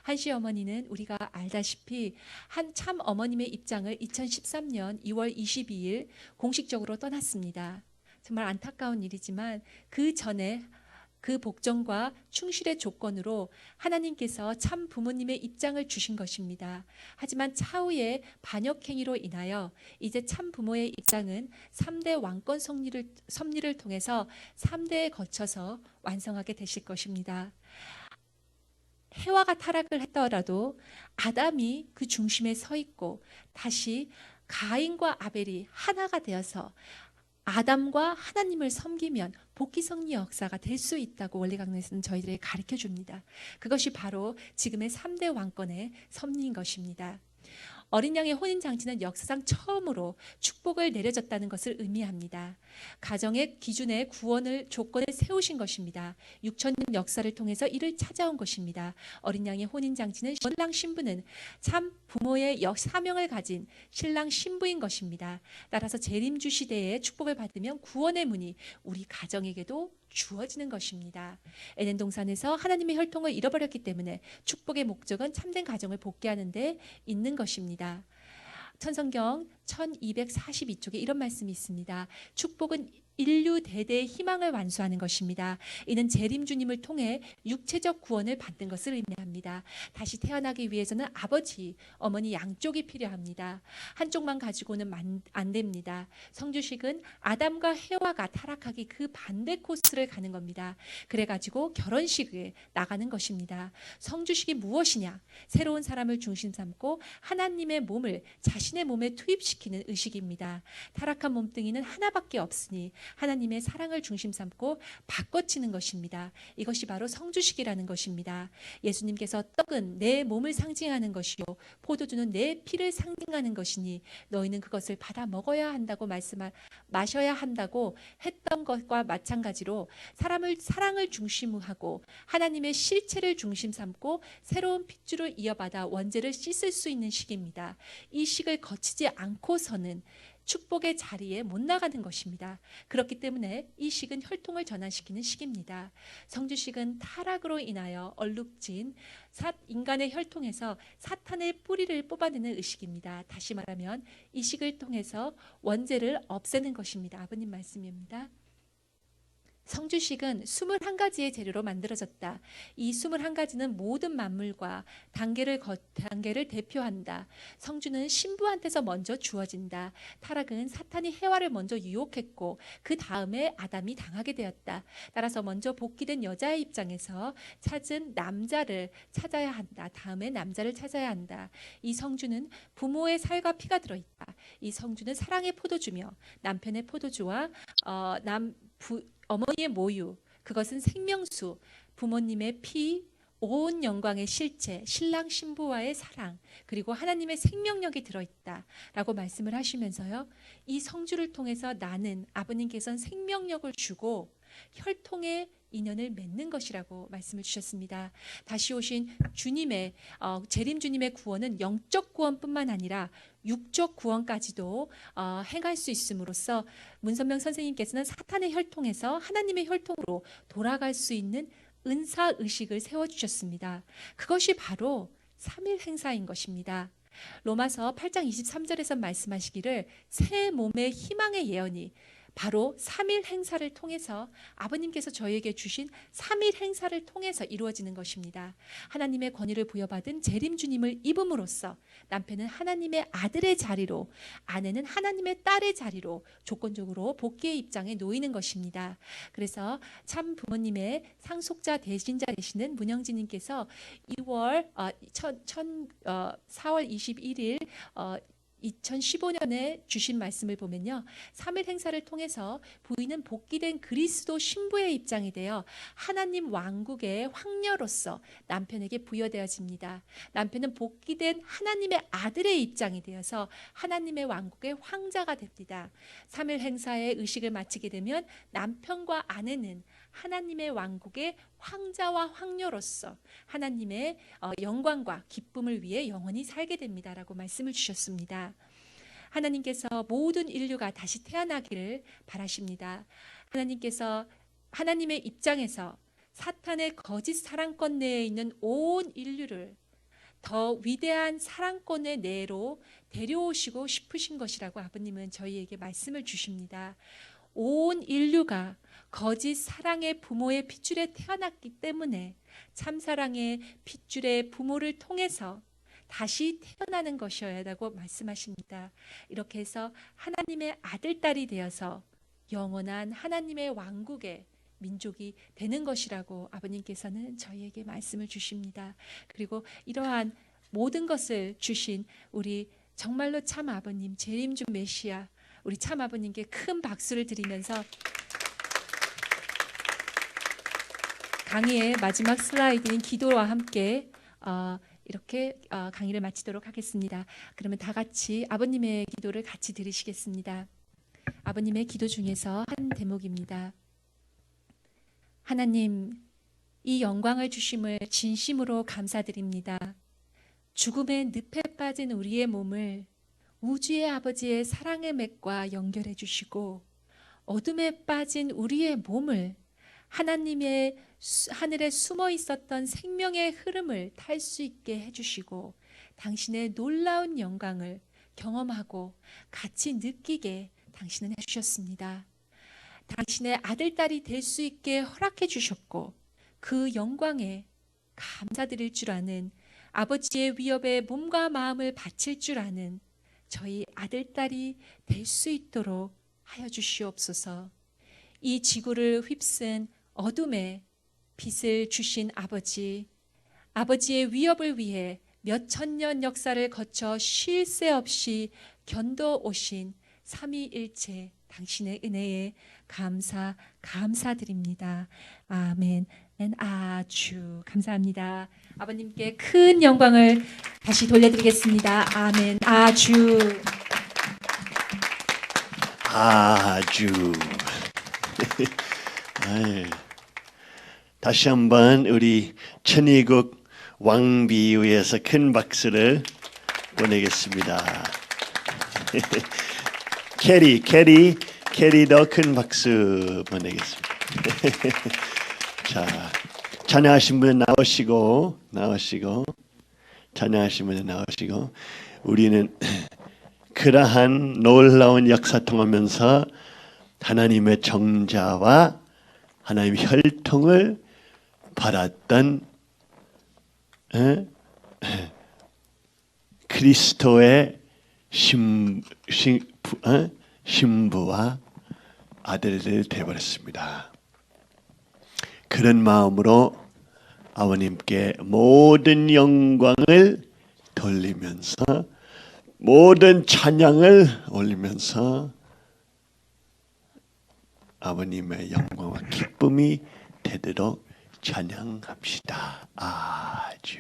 한시 어머니는 우리가 알다시피 한 참 어머님의 입장을 2013년 2월 22일 공식적으로 떠났습니다. 정말 안타까운 일이지만 그 전에 그 복종과 충실의 조건으로 하나님께서 참 부모님의 입장을 주신 것입니다. 하지만 차후의 반역행위로 인하여 이제 참 부모의 입장은 3대 왕권 섭리를 통해서 3대에 거쳐서 완성하게 되실 것입니다. 해와가 타락을 했더라도 아담이 그 중심에 서 있고 다시 가인과 아벨이 하나가 되어서 아담과 하나님을 섬기면 복귀성리 역사가 될 수 있다고 원리 강론에서는 저희들에게 가르쳐 줍니다. 그것이 바로 지금의 3대 왕권의 섭리인 것입니다. 어린 양의 혼인잔치는 역사상 처음으로 축복을 내려줬다는 것을 의미합니다. 가정의 기준에 구원을 조건을 세우신 것입니다. 6,000년 역사를 통해서 이를 찾아온 것입니다. 어린 양의 혼인잔치는 신랑 신부는 참 부모의 사명을 가진 신랑 신부인 것입니다. 따라서 재림주 시대에 축복을 받으면 구원의 문이 우리 가정에게도 주어지는 것입니다. 에덴 동산에서 하나님의 혈통을 잃어버렸기 때문에 축복의 목적은 참된 가정을 복귀하는 데 있는 것입니다. 천성경 1242쪽에 이런 말씀이 있습니다. 축복은 인류 대대의 희망을 완수하는 것입니다. 이는 재림주님을 통해 육체적 구원을 받는 것을 의미합니다. 다시 태어나기 위해서는 아버지, 어머니 양쪽이 필요합니다. 한쪽만 가지고는 안 됩니다. 성주식은 아담과 해와가 타락하기 그 반대 코스를 가는 겁니다. 그래가지고 결혼식에 나가는 것입니다. 성주식이 무엇이냐? 새로운 사람을 중심 삼고 하나님의 몸을 자신의 몸에 투입시키는 의식입니다. 타락한 몸뚱이는 하나밖에 없으니 하나님의 사랑을 중심 삼고 바꿔치는 것입니다. 이것이 바로 성주식이라는 것입니다. 예수님께서 떡은 내 몸을 상징하는 것이요 포도주는 내 피를 상징하는 것이니 너희는 그것을 받아 먹어야 한다고 마셔야 한다고 했던 것과 마찬가지로 사랑을 중심으로 하고 하나님의 실체를 중심 삼고 새로운 핏줄을 이어받아 원죄를 씻을 수 있는 식입니다. 이 식을 거치지 않고서는 축복의 자리에 못 나가는 것입니다. 그렇기 때문에 이 식은 혈통을 전환시키는 식입니다. 성주식은 타락으로 인하여 얼룩진 인간의 혈통에서 사탄의 뿌리를 뽑아내는 의식입니다. 다시 말하면 이 식을 통해서 원죄를 없애는 것입니다. 아버님 말씀입니다. 성주식은 21가지의 재료로 만들어졌다. 이 21가지는 모든 만물과 단계를 대표한다. 성주는 신부한테서 먼저 주어진다. 타락은 사탄이 해와를 먼저 유혹했고 그 다음에 아담이 당하게 되었다. 따라서 먼저 복귀된 여자의 입장에서 찾은 남자를 찾아야 한다. 다음에 남자를 찾아야 한다. 이 성주는 부모의 살과 피가 들어있다. 이 성주는 사랑의 포도주며 남편의 포도주와 어머니의 모유, 그것은 생명수, 부모님의 피, 온 영광의 실체, 신랑 신부와의 사랑, 그리고 하나님의 생명력이 들어있다라고 말씀을 하시면서요. 이 성주를 통해서 나는 아버님께서는 생명력을 주고 혈통의 인연을 맺는 것이라고 말씀을 주셨습니다. 다시 오신 주님의 재림 주님의 구원은 영적 구원뿐만 아니라 육적 구원까지도 행할 수 있음으로써 문선명 선생님께서는 사탄의 혈통에서 하나님의 혈통으로 돌아갈 수 있는 은사 의식을 세워주셨습니다. 그것이 바로 3일 행사인 것입니다. 로마서 8장 23절에서 말씀하시기를 새 몸의 희망의 예언이 바로 3일 행사를 통해서 아버님께서 저희에게 주신 3일 행사를 통해서 이루어지는 것입니다. 하나님의 권위를 부여받은 재림주님을 입음으로써 남편은 하나님의 아들의 자리로, 아내는 하나님의 딸의 자리로 조건적으로 복귀의 입장에 놓이는 것입니다. 그래서 참 부모님의 상속자 대신자 되시는 문영진님께서 4월 21일 2015년에 주신 말씀을 보면요. 3일 행사를 통해서 부인은 복귀된 그리스도 신부의 입장이 되어 하나님 왕국의 황녀로서 남편에게 부여되어집니다. 남편은 복귀된 하나님의 아들의 입장이 되어서 하나님의 왕국의 황자가 됩니다. 3일 행사의 의식을 마치게 되면 남편과 아내는 하나님의 왕국의 황자와 황녀로서 하나님의 영광과 기쁨을 위해 영원히 살게 됩니다라고 말씀을 주셨습니다. 하나님께서 모든 인류가 다시 태어나기를 바라십니다. 하나님께서 하나님의 입장에서 사탄의 거짓 사랑권 내에 있는 온 인류를 더 위대한 사랑권의 내로 데려오시고 싶으신 것이라고 아버님은 저희에게 말씀을 주십니다. 온 인류가 거짓 사랑의 부모의 핏줄에 태어났기 때문에 참사랑의 핏줄의 부모를 통해서 다시 태어나는 것이어야 한다고 말씀하십니다. 이렇게 해서 하나님의 아들, 딸이 되어서 영원한 하나님의 왕국의 민족이 되는 것이라고 아버님께서는 저희에게 말씀을 주십니다. 그리고 이러한 모든 것을 주신 우리 정말로 참 아버님, 재림주 메시아, 우리 참 아버님께 큰 박수를 드리면서 강의의 마지막 슬라이드인 기도와 함께 이렇게 강의를 마치도록 하겠습니다. 그러면 다 같이 아버님의 기도를 같이 들으시겠습니다. 아버님의 기도 중에서 한 대목입니다. 하나님, 이 영광을 주심을 진심으로 감사드립니다. 죽음의 늪에 빠진 우리의 몸을 우주의 아버지의 사랑의 맥과 연결해 주시고 어둠에 빠진 우리의 몸을 하나님의 하늘에 숨어 있었던 생명의 흐름을 탈 수 있게 해주시고 당신의 놀라운 영광을 경험하고 같이 느끼게 당신은 해주셨습니다. 당신의 아들, 딸이 될 수 있게 허락해 주셨고 그 영광에 감사드릴 줄 아는 아버지의 위협에 몸과 마음을 바칠 줄 아는 저희 아들, 딸이 될 수 있도록 하여 주시옵소서. 이 지구를 휩쓴 어둠에 빛을 주신 아버지, 아버지의 위협을 위해 몇 천년 역사를 거쳐 쉴 새 없이 견뎌 오신 삼위일체 당신의 은혜에 감사드립니다. 아멘. 아주 감사합니다. 아버님께 큰 영광을 다시 돌려드리겠습니다. 아멘. 아주 다시 한번 우리 천의국 왕비위에서 큰 박수를 보내겠습니다. 캐리도 큰 박수 보내겠습니다. 자, 찬양하신 분 나오시고 찬양하신 분 나오시고 우리는 그러한 놀라운 역사 통하면서 하나님의 정자와 하나님의 혈통을 받았던 그리스도의 신부와 아들들 되어버렸습니다. 그런 마음으로 아버님께 모든 영광을 돌리면서 모든 찬양을 올리면서 아버님의 영광과 기쁨이 되도록 찬양합시다. 아주